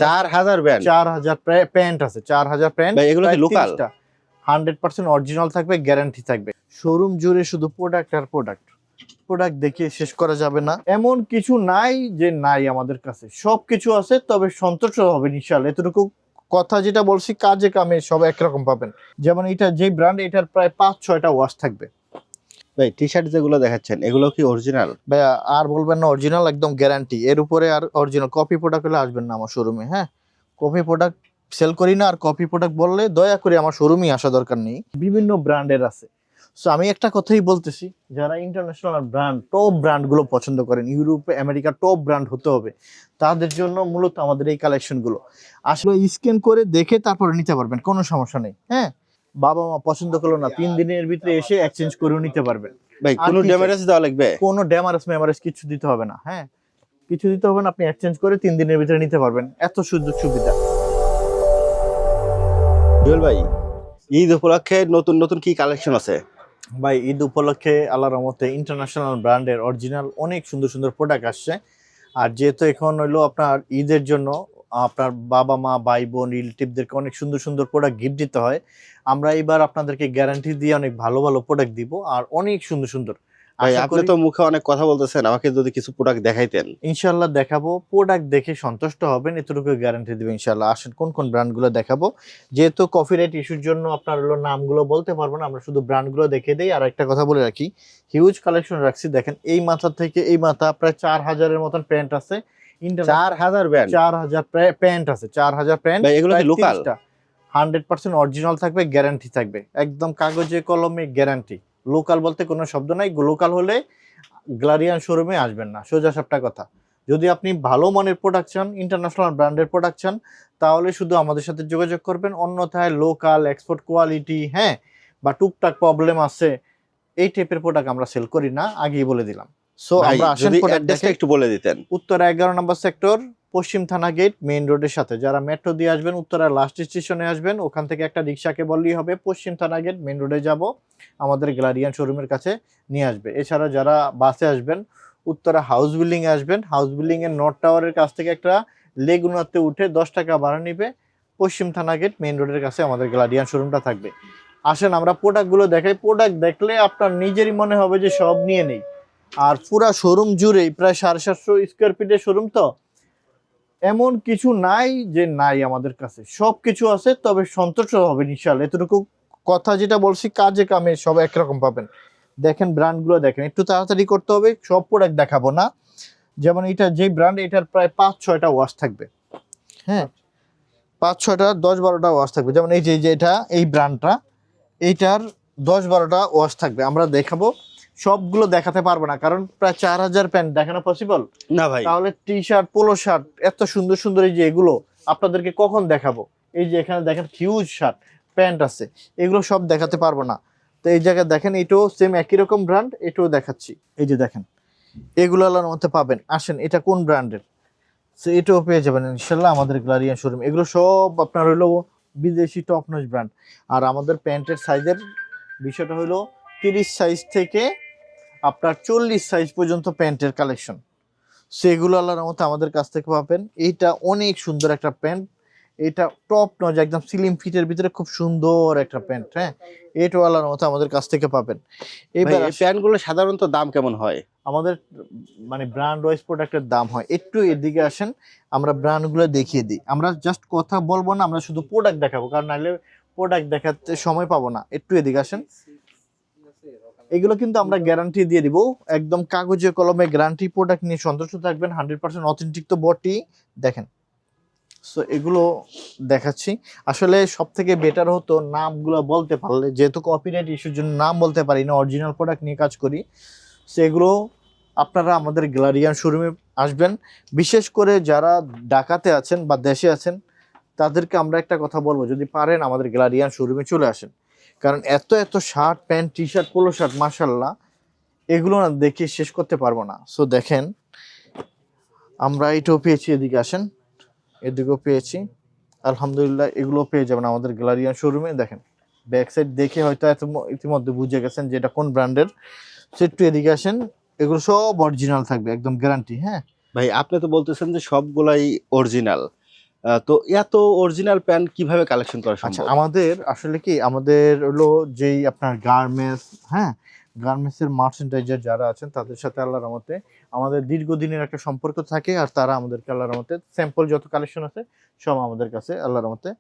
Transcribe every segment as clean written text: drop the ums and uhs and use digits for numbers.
4000 brand, 4000 pant আছে, 4000 pant. ভাই এগুলো কি লোকাল? 100% অরিজিনাল থাকবে, গ্যারান্টি থাকবে। শোরুম জুড়ে শুধু প্রোডাক্ট আর প্রোডাক্ট, প্রোডাক্ট দেখিয়ে শেষ করা যাবে না। এমন কিছু নাই যে নাই, আমাদের কাছে সবকিছু আছে, তবে সন্তুষ্ট হবেন ইনশাআল্লাহ। এতটুকু কথা যেটা বলছি, কাজে কামে সব একরকম পাবেন। যেমন এটা যে ব্র্যান্ড, এটার প্রায় 5-6টা ওয়াশ থাকবে। ভাই টি শার্ট যেগুলো দেখাচ্ছেন এগুলো কি অরিজিনাল? ভাই আর বলবেন না অরিজিনাল, একদম গ্যারান্টি। এর উপরে আর অরিজিনাল কপি প্রোডাক্ট হলে আসবেন না আমার শোরুমে। হ্যাঁ, কপি প্রোডাক্ট সেল করি না, আর কপি প্রোডাক্ট বললে দয়া করে আমার শোরুমে আসা দরকার নেই। বিভিন্ন ব্র্যান্ডের আছে। সো আমি একটা কথাই বলতেছি, যারা ইন্টারন্যাশনাল ব্র্যান্ড, টপ ব্র্যান্ডগুলো পছন্দ করেন, ইউরোপে আমেরিকা টপ ব্র্যান্ড হতে হবে, তাদের জন্য মূলত আমাদের এই কালেকশনগুলো। আসলে স্ক্যান করে দেখে তারপরে নিতে পারবেন, কোনো সমস্যা নেই। হ্যাঁ, বাবা মা পছন্দ করলো না, 3 দিনের ভিতরে এসে এক্সচেঞ্জ করেও নিতে পারবেন। ভাই কোনো ড্যামেজ দেওয়া লাগবে? কোনো ড্যামারেজ কিছু দিতে হবে না। হ্যাঁ, কিছু দিতে হবে না, আপনি এক্সচেঞ্জ করে 3 দিনের ভিতরে নিতে পারবেন। এত সুযোগ সুবিধা। জুয়েল ভাই, ঈদ উপলক্ষে নতুন নতুন কি কালেকশন আছে? ভাই ঈদ উপলক্ষে আল্লাহর রহমতে ইন্টারন্যাশনাল ব্র্যান্ডের অরিজিনাল অনেক সুন্দর সুন্দর প্রোডাক্ট আসছে। আর যেহেতু এখন হইলো আপনার ঈদের জন্য আপনার বাবা মা ভাই বোন রিলেটিভদেরকে অনেক সুন্দর সুন্দর প্রোডাক্ট গিফট দিতে হয়, আমরা এবার আপনাদেরকে গ্যারান্টি দিয়ে অনেক ভালো ভালো প্রোডাক্ট দিব, আর অনেক সুন্দর সুন্দর। ভাই আশা আপনি করি তো মুখে অনেক কথা বলতেছেন, আমাকে যদি কিছু প্রোডাক্ট দেখাইতেন। ইনশাল্লাহ দেখাবো, প্রোডাক্ট দেখে সন্তুষ্ট হবেন, এতটুকু গ্যারান্টি দেবে ইনশাল্লাহ। আসেন কোন কোন ব্র্যান্ডগুলো দেখাবো। যেহেতু কপিরাইট ইস্যুর জন্য আপনার হলো নামগুলো বলতে পারবো না, আমরা শুধু ব্র্যান্ডগুলো দেখে দিই। আর একটা কথা বলে রাখি, হিউজ কালেকশন রাখছি। দেখেন এই মাথা থেকে এই মাথা প্রায় 4000-এর মতন প্যান্ট আছে। 4000 ব্র্যান্ড? 4000 প্যান্ট আছে, 4000 প্যান্ট। ভাই এগুলো কি লোকাল? 100% অরিজিনাল থাকবে, গ্যারান্টি থাকবে, একদম কাগজে কলমে গ্যারান্টি। লোকাল বলতে কোনো শব্দ নাই। লোকাল হলে গ্লারিয়ান শোরুমে আসবেন না, সোজা সাপটা কথা। যদি আপনি ভালো মানের প্রোডাক্ট চান, ইন্টারন্যাশনাল ব্র্যান্ডের প্রোডাক্ট চান, তাহলে শুধু আমাদের সাথে যোগাযোগ করবেন। অন্যথায় লোকাল এক্সপোর্ট কোয়ালিটি, হ্যাঁ, বা টুকটাক প্রবলেম আছে, এই টাইপের প্রোডাক্ট আমরা সেল করি না, আগেই বলে দিলাম। সো আমরা আসেন অ্যাড্রেসটা একটু বলে দিতেন। উত্তরা 11 নম্বর সেক্টর, পশ্চিম থানা গেট, মেইন রোডের সাথে। যারা মেট্রো দিয়ে আসবেন, উত্তরা লাস্ট স্টেশনে আসবেন, ওখান থেকে একটা রিক্সাকে বললেই হবে, পশ্চিম থানা গেট মেইন রোডে যাব, আমাদের গ্লারিয়ান শোরুমের কাছে নিয়ে আসবে। এছাড়া যারা বাসে আসবেন, উত্তরা হাউস বিল্ডিং এ আসবেন, হাউস বিল্ডিং এর নর্থ টাওয়ারের কাছ থেকে একটা লেগুনাতে উঠে 10 টাকা ভাড়া নিবে, পশ্চিম থানা গেট মেইন রোডের কাছে আমাদের গ্লারিয়ান শোরুমটা থাকবে। আসেন আমরা প্রোডাক্টগুলো দেখাই। প্রোডাক্ট দেখলে আপনার নিজেরই মনে হবে যে সব নিয়ে নেই। আর পুরা শোরুম জুড়েই প্রায় 750 স্কোয়ার ফিটের শোরুম, তো এমন কিছু নাই যে নাই, আমাদের কাছে সবকিছু আছে, তবে সন্তুষ্ট হবেন ইনশাআল্লাহ। এতটুকু কথা যেটা বলছি, কাজে কামে সব একরকম পাবেন। দেখেন ব্র্যান্ডগুলো দেখেন, একটু তাড়াতাড়ি করতে হবে, সব প্রোডাক্ট দেখাবো না। যেমন এটা যে ব্র্যান্ড, এটার প্রায় 5-6টা ওয়াশ থাকবে। হ্যাঁ, 5-6টা 10-12টা ওয়াশ থাকবে। যেমন এই যে এটা এই ব্র্যান্ডটা, এইটার 10-12টা ওয়াশ থাকবে। আমরা দেখাবো, সবগুলো দেখাতে পারবো না, কারণ প্রায় 4000 প্যান্ট দেখানো পসিবল না ভাই। তাহলে টি শার্ট, পোলো শার্ট, এত সুন্দর সুন্দর এই যে এগুলো আপনাদেরকে কখন দেখাবো। এই যে এখানে দেখেন হিউজ শার্ট প্যান্ট আছে, এগুলো সব দেখাতে পারবো না। তো এই জায়গায় দেখেন, এটাও সেম একই রকম ব্র্যান্ড, এটাও দেখাচ্ছি। এই যে দেখেন, এগুলো আল্লাহর মধ্যে পাবেন। আসেন এটা কোন ব্র্যান্ডের, সো এটাও পেয়ে যাবেন ইনশাল্লাহ আমাদের গ্লারিয়ান শোরুম। এগুলো সব আপনার হলো বিদেশি টপ নচ ব্র্যান্ড। আর আমাদের প্যান্টের সাইজের বিষয়টা হলো 30 সাইজ থেকে আপনার 40 সাইজ পর্যন্ত প্যান্টের কালেকশন, সেগুলো আল্লাহর রহমতে আমাদের কাছ থেকে পাবেন। এইটা অনেক সুন্দর একটা প্যান্ট, এটা টপ নজ, একদম স্লিম ফিটের ভিতরে খুব সুন্দর একটা প্যান্ট। হ্যাঁ, এটাও আল্লাহর রহমতে আমাদের কাছ থেকে পাবেন। এবার এই প্যান্টগুলো সাধারণত দাম কেমন হয়? আমাদের মানে ব্র্যান্ড ওয়াইজ প্রোডাক্টের দাম হয়। একটু এদিকে আসেন, আমরা ব্র্যান্ডগুলো দেখিয়ে দিই। আমরা জাস্ট কথা বলবো না, আমরা শুধু প্রোডাক্ট দেখাবো, কারণ নাহলে প্রোডাক্ট দেখাতে সময় পাবো না। একটু এদিকে আসেন, এগুলো কিন্তু আমরা গ্যারান্টি দিয়ে দিব, একদম কাগজে কলমে গ্যারান্টি। প্রোডাক্ট নিয়ে সন্তুষ্ট থাকবেন, 100% অথেন্টিক তো বটি। দেখেন, সো এগুলো দেখাচ্ছি। আসলে সব থেকে বেটার হতো নামগুলো বলতে পারলে, যেহেতু কপিরাইট ইস্যুর জন্য নাম বলতে পারি না, অরিজিনাল প্রোডাক্ট নিয়ে কাজ করি। সেগুলো আপনারা আমাদের গ্লারিয়ান শোরুমে আসবেন। বিশেষ করে যারা ঢাকাতে আছেন বা দেশে আছেন, তাদেরকে আমরা একটা কথা বলবো, যদি পারেন আমাদের গ্লারিয়ান শোরুমে চলে আসেন। কারণ এত এত shirt pant T shirt polo shirt মাশাল্লাহ, এগুলো না দেখে শেষ করতে পারবো না। সো দেখেন, আমরা এটাও পেয়েছি, এদিকে আসেন, এদিকেও পেয়েছি আলহামদুলিল্লাহ। এগুলো পেয়ে যাবেন আমাদের গ্যালারিয়ান শোরুমে। দেখেন ব্যাক সাইড দেখে হয়তো ইতিমধ্যে বুঝে গেছেন যে এটা কোন ব্র্যান্ডের। সো একটু এদিকে আসেন, এগুলো সব অরিজিনাল থাকবে, একদম গ্যারান্টি। হ্যাঁ ভাই আপনি তো বলতেছেন যে সবগুলাই অরিজিনাল, তো এত অরিজিনাল প্যান্ট কিভাবে কালেকশন করা আচ্ছা, সম্ভব? আমাদের আসলে কি, আমাদের হলো যেই আপনার গার্মেন্টস, হ্যাঁ, গার্মেন্টসের মার্চেন্ডাইজার যারা আছেন তাদের সাথে আল্লাহর রহমতে আমাদের দীর্ঘদিনের একটা সম্পর্ক থাকে, আর তারা আমাদেরকে আল্লাহর রহমতে স্যাম্পল যত কালেকশন আছে সব আমাদের কাছে আল্লাহর রহমতে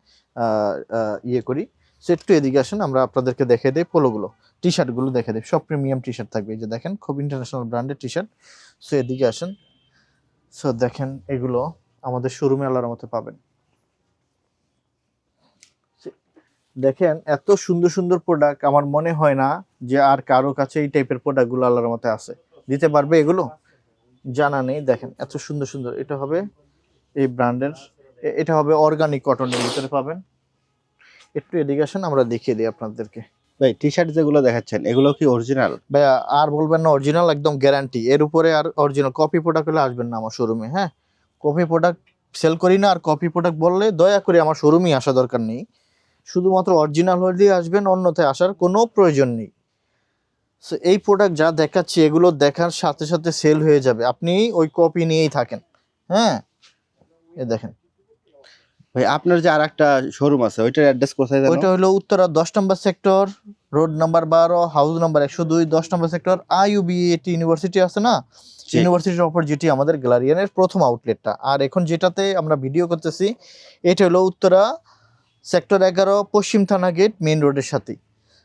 ইয়ে করি। সো একটু এদিকে আসেন, আমরা আপনাদেরকে দেখে দিই পোলোগুলো, টি শার্টগুলো দেখে দিই, সব প্রিমিয়াম টি শার্ট থাকবে। এই যে দেখেন, খুব ইন্টারন্যাশনাল ব্র্যান্ডের টি শার্ট। সো এদিকে আসেন, সো দেখেন এগুলো আমাদের শোরুমে আল্লাহর রহমতে পাবেন। দেখেন এত সুন্দর সুন্দর প্রোডাক্ট, আমার মনে হয় না যে আর কারো কাছে এই টাইপের প্রোডাক্টগুলো আল্লাহর মতে আছে, দিতে পারবে এগুলো, জানা নেই। দেখেন এত সুন্দর সুন্দর, এটা হবে এই ব্র্যান্ডের, এটা হবে অর্গানিক কটনের ভিতরে পাবেন। একটু এদিকে আসেন, আমরা দেখিয়ে দিই আপনাদেরকে। ভাই টি শার্ট যেগুলো দেখাচ্ছেন এগুলো কি অরিজিনাল? ভাইয়া আর বলবেন না অরিজিনাল, একদম গ্যারান্টি, এর উপরে আর অরিজিনাল কপি প্রোডাক্ট হলে আসবেন না আমার শোরুমে। হ্যাঁ, কপি প্রোডাক্ট সেল করি না, আর কপি প্রোডাক্ট বললে দয়া করে আমার শোরুমে আসা দরকার নেই, শুধুমাত্র অরিজিনাল হলে আসবেন, অন্যথায় আসার কোনো প্রয়োজন নেই। সো এই প্রোডাক্ট যা দেখাচ্ছি এগুলো দেখার সাথে সাথে সেল হয়ে যাবে, আপনি ওই কপি নিয়েই থাকেন। হ্যাঁ, এ দেখেন, ভাই আপনার যে আরেকটা শোরুম আছে ওইটার অ্যাড্রেস কোথায় জানো? ওইটা হলো উত্তরা 10 নম্বর sector, road number 12, house number 102, 10 নম্বর সেক্টর। IUBAT ইউনিভার্সিটি আছে না, জি। ইউনিভার্সিটির অপর যেটি আমাদের গ্যালারিয়ানের প্রথম আউটলেটটা, আর এখন যেটাতে আমরা ভিডিও করতেছি এটা হলো উত্তরা সেক্টর 11, পশ্চিম থানা গেট, মেইন রোডের সাথেই।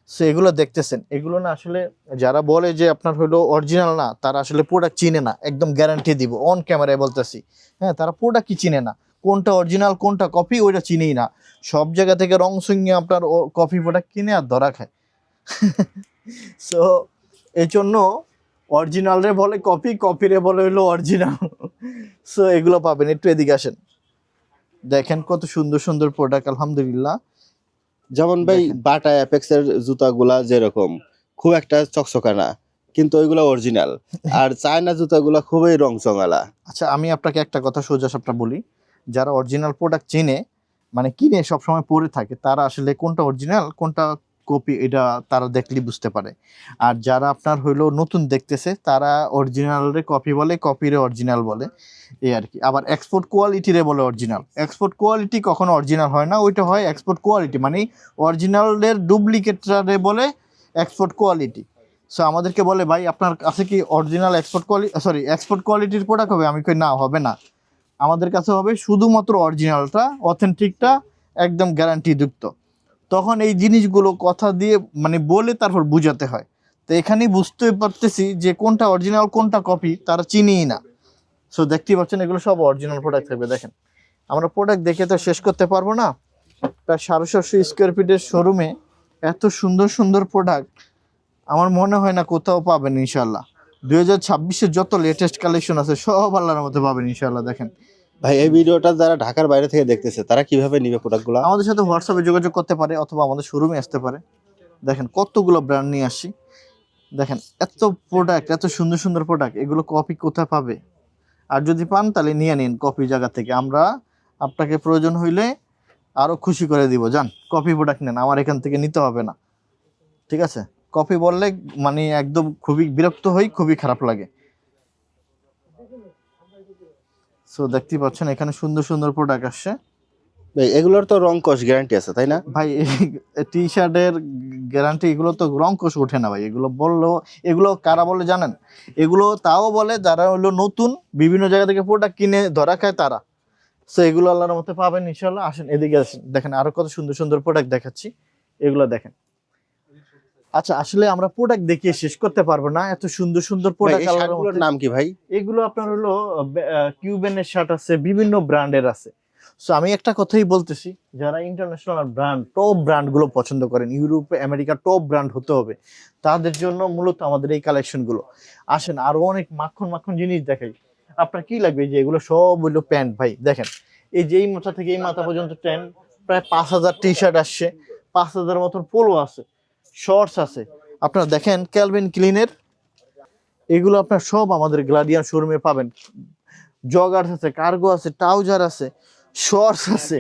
সো এগুলো দেখতেছেন, এগুলো না আসলে যারা বলে যে আপনার হলো অরিজিনাল না, তারা আসলে প্রোডাক্ট চিনে না, একদম গ্যারান্টি দিব অন ক্যামেরায় বলতেছি। হ্যাঁ, তারা প্রোডাক্ট কি চিনে না, কোনটা অরিজিনাল কোনটা কপি ওইটা চিনেই না, সব জায়গা থেকে রং সঙ্গে আপনার কপি প্রোডাক্ট কিনে আর ধরা খায়। সো এই জন্য অরিজিনাল রে বলে কপি, কপি রে বলে হলো অরিজিনাল। সো এগুলো পাবেন, একটু এদিকে আসেন, দেখেন কত সুন্দর সুন্দর প্রোডাক্ট আলহামদুলিল্লাহ। যেমন ভাই দেখেন। বাটা অ্যাপেক্সের জুতাগুলা যেরকম খুব একটা চকচকা না, কিন্তু ওইগুলো অরিজিনাল। আর চায়না জুতাগুলা খুবই রং চঙালা। আচ্ছা, আমি আপনাকে একটা কথা সোজা সাপটা বলি, যারা অরিজিনাল প্রোডাক্ট চেনে, মানে কিনে সবসময় পরে থাকে, তারা আসলে কোনটা অরিজিনাল কোনটা কপি এটা তারা দেখলেই বুঝতে পারে। আর যারা আপনার হইলো নতুন দেখতেছে, তারা অরিজিনালরে কপি বলে, কপিরে অরিজিনাল বলে, এই আর কি। আবার এক্সপোর্ট কোয়ালিটিরে বলে অরিজিনাল, এক্সপোর্ট কোয়ালিটি কখনো অরিজিনাল হয় না, ওইটা হয় এক্সপোর্ট কোয়ালিটি, মানে অরিজিনালের ডুপ্লিকেটরে বলে এক্সপোর্ট কোয়ালিটি। সো আমাদেরকে বলে ভাই আপনার কাছে কি অরিজিনাল এক্সপোর্ট কোয়ালিটির প্রোডাক্ট হবে, আমি কই না, হবে না, আমাদের কাছে হবে শুধুমাত্র অরিজিনালটা, অথেন্টিকটা, একদম গ্যারান্টিযুক্ত। তখন এই জিনিসগুলো কথা দিয়ে মানে বলে তারপর বুঝাতে হয়। তো এখানেই বুঝতে পারতেছি যে কোনটা অরিজিনাল কোনটা কপি তারা চিনিই না। সো দেখতেই পাচ্ছেন এগুলো সব অরিজিনাল প্রোডাক্ট থাকবে। দেখেন, আমরা প্রোডাক্ট দেখে তো শেষ করতে পারবো না, প্রায় 750 স্কোয়ার ফিটের শোরুমে এত সুন্দর সুন্দর প্রোডাক্ট আমার মনে হয় না কোথাও পাবেন ইনশাল্লাহ। 2026-এর যত লেটেস্ট কালেকশন আছে সব আল্লাহর মধ্যে পাবেন ইনশাল্লাহ। দেখেন, ভাই এই ভিডিওটা যারা ঢাকার বাইরে থেকে দেখতেছে তারা কিভাবে নিবে প্রোডাক্টগুলা? আমাদের সাথে হোয়াটসঅ্যাপে যোগাযোগ করতে পারে অথবা আমাদের শোরুমে আসতে পারে। দেখেন কতগুলো ব্র্যান্ড নিয়ে আসি, দেখেন এত প্রোডাক্ট, এত সুন্দর সুন্দর প্রোডাক্ট, এগুলো কপি কোথায় পাবে? আর যদি পান তাহলে নিয়ে নিন কপি জায়গা থেকে, আমরা আপনাকে প্রয়োজন হইলে আরো খুশি করে দিব, যান কপি প্রোডাক্ট নেন, আমার এখান থেকে নিতে হবে না, ঠিক আছে? কপি বললে মানে একদম খুবই বিরক্ত হই, খুবই খারাপ লাগে। সো দেখতেই পাচ্ছেন এখানে সুন্দর সুন্দর প্রোডাক্ট আসছে। ভাই এগুলোর তো রং কস গ্যারান্টি আছে তাই না? ভাই টি শার্টের গ্যারান্টি, এগুলো তো রং কোষ ওঠে না ভাই, এগুলো বললেও, এগুলো কারা বলে জানেন? এগুলো তাও বলে যারা হলো নতুন, বিভিন্ন জায়গা থেকে প্রোডাক্ট কিনে ধরা খায় তারা। সো এগুলো আল্লাহর মতে পাবেন ইনশাল্লাহ। আসেন এদিকে আসেন, দেখেন আরো কত সুন্দর সুন্দর প্রোডাক্ট দেখাচ্ছি, এগুলো দেখেন। আচ্ছা, আসলে আমরা প্রোডাক্ট দেখিয়ে শেষ করতে পারবো না, এত সুন্দর সুন্দর ভাই প্রোডাক্ট এই আল্লাহর শার্টগুলোর মতে। নাম কি ভাই? এগুলো আপনার হলো কিউবেনের শার্ট আছে, বিভিন্ন ব্র্যান্ডের আছে। সো আমি একটা কথাই বলতেছি, যারা ইন্টারন্যাশনাল ব্র্যান্ড, টপ ব্র্যান্ডগুলো পছন্দ করেন, ইউরোপে আমেরিকা টপ ব্র্যান্ড হতে হবে, তাদের জন্য মূলত আমাদের এই কালেকশনগুলো। আসেন আরো অনেক মাখন মাখন জিনিস দেখাই, আপনার কি লাগবে? যে এগুলো সব হইলো প্যান্ট ভাই, দেখেন এই যে এই মাথা থেকে এই মাথা পর্যন্ত প্যান্ট, প্রায় 5,000 টি শার্ট আসছে, 5,000 মতন পোলো আছে, শর্টস আছে। আপনারা দেখেন ক্যালভিন ক্লিনের, এগুলো আপনার সব আমাদের গ্লাডিয়ান শোরুমে পাবেন। জগার্স আছে, কার্গো আছে, ট্রাউজার আছে, শর্টস আছে,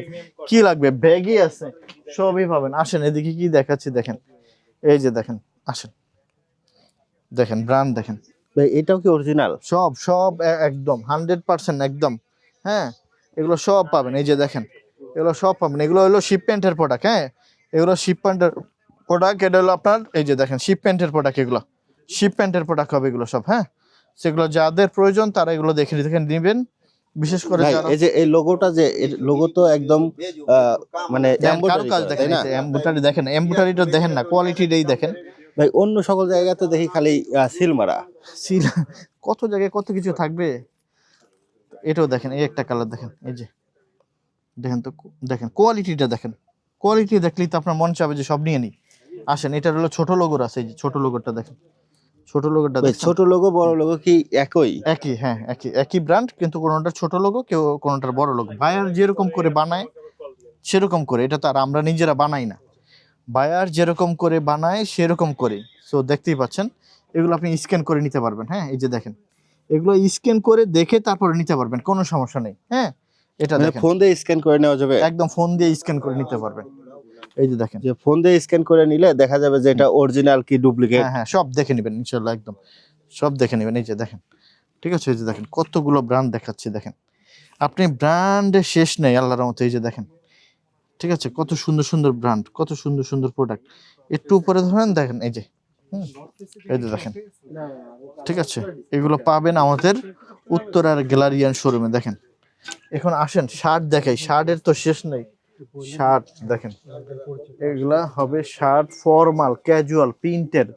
কি লাগবে ব্যাগি আছে, সবই পাবেন। আসেন এদিকে কি দেখাচ্ছি দেখেন, এই যে দেখেন, আসেন দেখেন ব্র্যান্ড দেখেন, ভাই এটাও কি অরিজিনাল? সব সব একদম 100% একদম। হ্যাঁ, এগুলো সব পাবেন, এই যে দেখেন এগুলো সব পাবেন। এগুলো হলো শিপমেন্টের প্রোডাক্ট, হ্যাঁ এগুলো শিপমেন্টের প্রোডাক্ট। এটা হলো আপনার এই যে দেখেন শিপমেন্টের প্রোডাক্ট, এগুলো শিপমেন্টের প্রোডাক্ট হবে এগুলো সব, হ্যাঁ সেগুলো যাদের প্রয়োজন তারা এগুলো দেখে নেবেন, বিশেষ করে ভাই যারা এই যে এই লোগোটা, যে লোগো তো একদম মানে কারো এমব্রয়ডারি কাজ করা, দেখেন, তাই না? এই যে এমব্রয়ডারি দেখেন, এমব্রয়ডারিটা দেখেন না, কোয়ালিটিটাই দেখেন। ভাই অন্য সকল জায়গাতে দেখি খালি সিল মারা। সিল কত জায়গায় কত কিছু থাকবে। এটাও দেখেন, এই একটা কালার দেখেন, এই যে দেখেন তো, দেখেন কোয়ালিটিটা দেখেন, কোয়ালিটি দেখলেই তো আপনার মন চাবে যে সব নিয়ে নিই। আসেন, এটার হলো ছোট লোগোর আছে, এই যে ছোট লোগোটা দেখেন, ছোট লোগোটা ভাই দেখেন। ছোট লোগো বড় লোগো কি একই? একই, হ্যাঁ একই, একই ব্র্যান্ড, কিন্তু কোনোটার ছোট লোগো, কেউ কোনোটার বড় লোগো। বায়ার যেরকম করে বানায় সেরকম করে, এটা তো আর আমরা নিজেরা বানাই না, বায়ার যেরকম করে বানায় সেরকম করে। সো দেখতেই পাচ্ছেন, এগুলো আপনি স্ক্যান করে নিতে পারবেন, হ্যাঁ এই যে দেখেন, এগুলো স্ক্যান করে দেখে তারপরে নিতে পারবেন, কোনো সমস্যা নেই, হ্যাঁ এটা মানে দেখেন ফোন দিয়ে স্ক্যান করে নেওয়া যাবে? একদম ফোন দিয়ে স্ক্যান করে নিতে পারবেন, এই যে দেখেন। যে ফোন দিয়ে স্ক্যান করে নিলে দেখা যাবে যে এটা অরিজিনাল কি ডুপ্লিকেট। হ্যাঁ হ্যাঁ, সব দেখে নেবেন ইনশাল্লাহ, একদম সব দেখে নেবেন, এই যে দেখেন, ঠিক আছে এই যে দেখেন কতগুলো ব্র্যান্ড দেখাচ্ছি, দেখেন আপনি ব্র্যান্ডের শেষ নেই আল্লাহর রহমতে, এই যে দেখেন, ঠিক আছে কত সুন্দর সুন্দর ব্র্যান্ড, কত সুন্দর সুন্দর প্রোডাক্ট। একটু উপরে ধরেন দেখেন, এই যে এই যে দেখেন, ঠিক আছে এগুলো পাবেন আমাদের উত্তরার গ্যালারিয়ান শোরুমে। দেখেন এখন আসেন শার্ট দেখাই, শার্টের তো শেষ নেই। শার্ট দেখেন, এগুলা হবে শার্ট ফর্মাল ক্যাজুয়াল প্রিন্টের,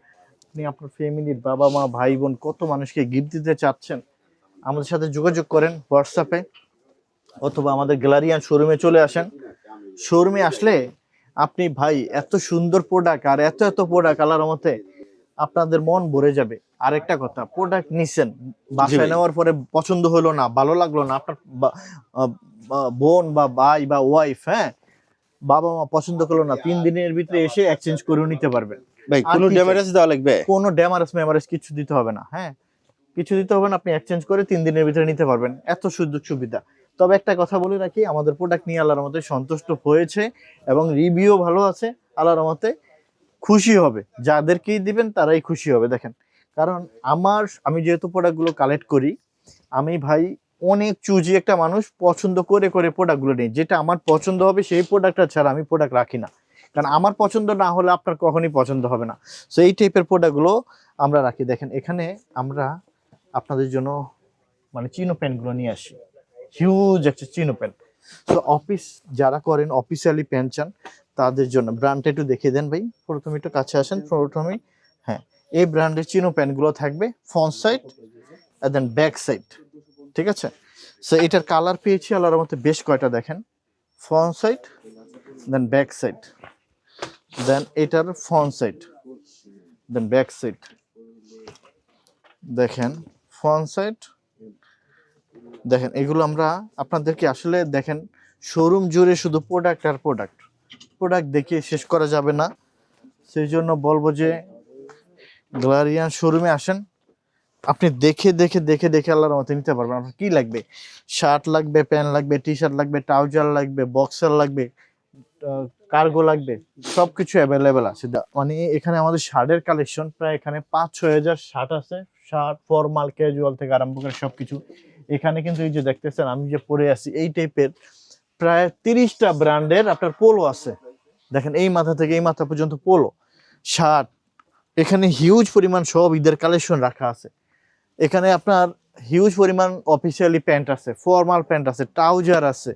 আপনি আপনার ফ্যামিলির বাবা মা ভাই বোন কত মানুষকে গিফট দিতে চাচ্ছেন, আমাদের সাথে যোগাযোগ করেন হোয়াটসঅ্যাপে, অথবা আমাদের গ্যালারিয়ান শোরুমে চলে আসেন। শোরুমে আসলে আপনি ভাই এত সুন্দর প্রোডাক্ট আর এত এত প্রোডাক্ট আল্লাহর মতে আপনাদের মন ভরে যাবে। আরেকটা কথা, প্রোডাক্ট নিছেন, বাসায় নেওয়ার পরে পছন্দ হলো না, ভালো লাগলো না, আপনার বোন বা ভাই বা ওয়াইফ, হ্যাঁ বাবা মা পছন্দ করলো না, 3 দিনের ভিতরে এসে এক্সচেঞ্জ করে নিতে পারবেন। ভাই আর কোনো কি ড্যামেজ দেওয়া লাগবে? কোনো ড্যামারেজ মেমারেজ কিছু দিতে হবে না, হ্যাঁ কিছু দিতে হবে না, আপনি এক্সচেঞ্জ করে 3 দিনের ভিতরে নিতে পারবেন, এত সুযোগ সুবিধা। তবে একটা কথা বলে রাখি, আমাদের প্রোডাক্ট নিয়ে আল্লাহর রহমতে সন্তুষ্ট হয়েছে এবং রিভিউ ভালো আছে, আল্লাহর রহমতে খুশি হবে, যাদেরকেই দিবেন তারাই খুশি হবে। দেখেন কারণ আমি যেহেতু প্রোডাক্টগুলো কালেক্ট করি, আমি ভাই অনেক চুজি একটা মানুষ, পছন্দ করে করে প্রোডাক্টগুলো নিই, যেটা আমার পছন্দ হবে সেই প্রোডাক্টটা ছাড়া আমি প্রোডাক্ট রাখি না, কারণ আমার পছন্দ না হলে আপনার কখনই পছন্দ হবে না। সো এই টাইপের প্রোডাক্টগুলো আমরা রাখি। দেখেন এখানে আমরা আপনাদের জন্য মানে চিনো প্যান্টগুলো নিয়ে আসি, হিউজ একটা চিনো প্যান্ট। তো অফিস যারা করেন, অফিসিয়ালি প্যান্ট চান, তাদের জন্য ব্র্যান্ডটা একটু দেখিয়ে দেন ভাই, প্রথমে একটু কাছে আসেন প্রথমেই। হ্যাঁ এই ব্র্যান্ডের চিনো প্যান্টগুলো থাকবে ফ্রন্ট সাইড আর দেন ব্যাক সাইড, ঠিক আছে। সো এটার কালার পেয়েছি আল্লাহর মধ্যে বেশ কয়টা, দেখেন front side then back side, then এটার front side then back side, দেখেন ফ্রন্ট সাইড, দেখেন এগুলো আমরা আপনাদেরকে আসলে দেখেন শোরুম জুড়ে শুধু প্রোডাক্ট আর প্রোডাক্ট, প্রোডাক্ট দেখিয়ে শেষ করা যাবে না, সেই জন্য বলবো যে গ্যালারিয়ান শোরুমে আসেন, আপনি দেখে দেখে দেখে দেখে আল্লাহর মতো নিতে পারবেন। আপনার কি লাগবে, শার্ট লাগবে, প্যান্ট লাগবে, টি শার্ট লাগবে, ট্রাউজার লাগবে, বক্সার লাগবে, কার্গো লাগবে, সবকিছু অ্যাভেলেবেল আছে। মানে এখানে আমাদের শার্টের কালেকশন প্রায় এখানে 5-6 হাজার শার্ট আছে, শার্ট ফর্মাল ক্যাজুয়াল থেকে আরম্ভ করে সবকিছু এখানে। কিন্তু এই যে দেখতেছেন আমি যে পরে আছি এই টাইপের প্রায় 30টা ব্র্যান্ডের আপনার পোলো আছে, দেখেন এই মাথা থেকে এই মাথা পর্যন্ত পোলো শার্ট, এখানে হিউজ পরিমাণ সব ঈদের কালেকশন রাখা আছে। এখানে আপনার হিউজ পরিমাণ অফিসিয়ালি প্যান্ট আছে, ফর্মাল প্যান্ট আছে, ট্রাউজার আছে,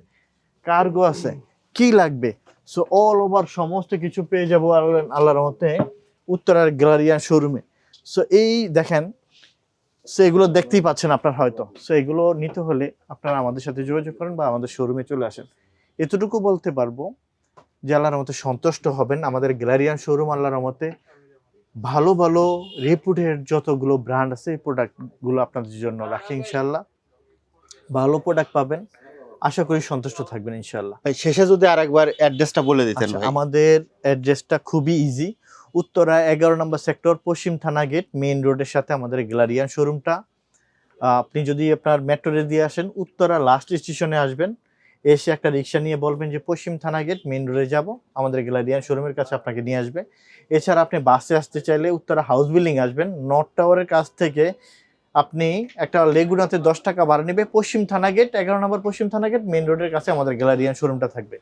কার্গো আছে, কি লাগবে সো অল ওভার সমস্ত কিছু পেয়ে যাবো আল্লাহর রহমতে উত্তরার গ্যালারিয়ান শোরুমে। সো এই দেখেন, সো এগুলো দেখতেই পাচ্ছেন আপনার হয়তো, সো এগুলো নিতে হলে আপনারা আমাদের সাথে যোগাযোগ করেন বা আমাদের শোরুমে চলে আসেন। এতটুকু বলতে পারবো যে আল্লাহর রহমতে সন্তুষ্ট হবেন। আমাদের গ্যালারিয়ান শোরুম আল্লাহর রহমতে ভালো ভালো রেপুটেড যতগুলো ব্র্যান্ড আছে এই প্রোডাক্টগুলো আপনাদের জন্য রাখি ইনশাল্লাহ, ভালো প্রোডাক্ট পাবেন, আশা করি সন্তুষ্ট থাকবেন ইনশাল্লাহ। ভাই শেষে যদি আরেকবার অ্যাড্রেসটা বলে দিতেন আচ্ছা, ভাই। আমাদের অ্যাড্রেসটা খুবই ইজি, উত্তরা 11 নম্বর সেক্টর, পশ্চিম থানা গেট, মেইন রোডের সাথে আমাদের গ্যালারিয়ান শোরুমটা। আপনি যদি আপনার মেট্রো রেল দিয়ে আসেন, উত্তরা লাস্ট স্টেশনে আসবেন, এসে একটা রিক্সা নিয়ে বলবেন যে পশ্চিম থানা গেট মেইন রোডে যাব, আমাদের গ্যালারিয়ান শোরুমের কাছে আপনাকে নিয়ে আসবে। এছাড়া আপনি বাসে আসতে চাইলে উত্তরা হাউস বিল্ডিং আসবেন, নর্থ টাওয়ারের কাছ থেকে আপনি একটা লেগুনাতে 10 টাকা ভাড়া নেবে, পশ্চিম থানা গেট, 11 নম্বর পশ্চিম থানা গেট, মেইন রোডের কাছে আমাদের গ্যালারিয়ান শোরুমটা থাকবে।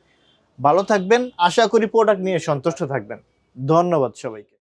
ভালো থাকবেন, আশা করি প্রোডাক্ট নিয়ে সন্তুষ্ট থাকবেন। ধন্যবাদ সবাইকে।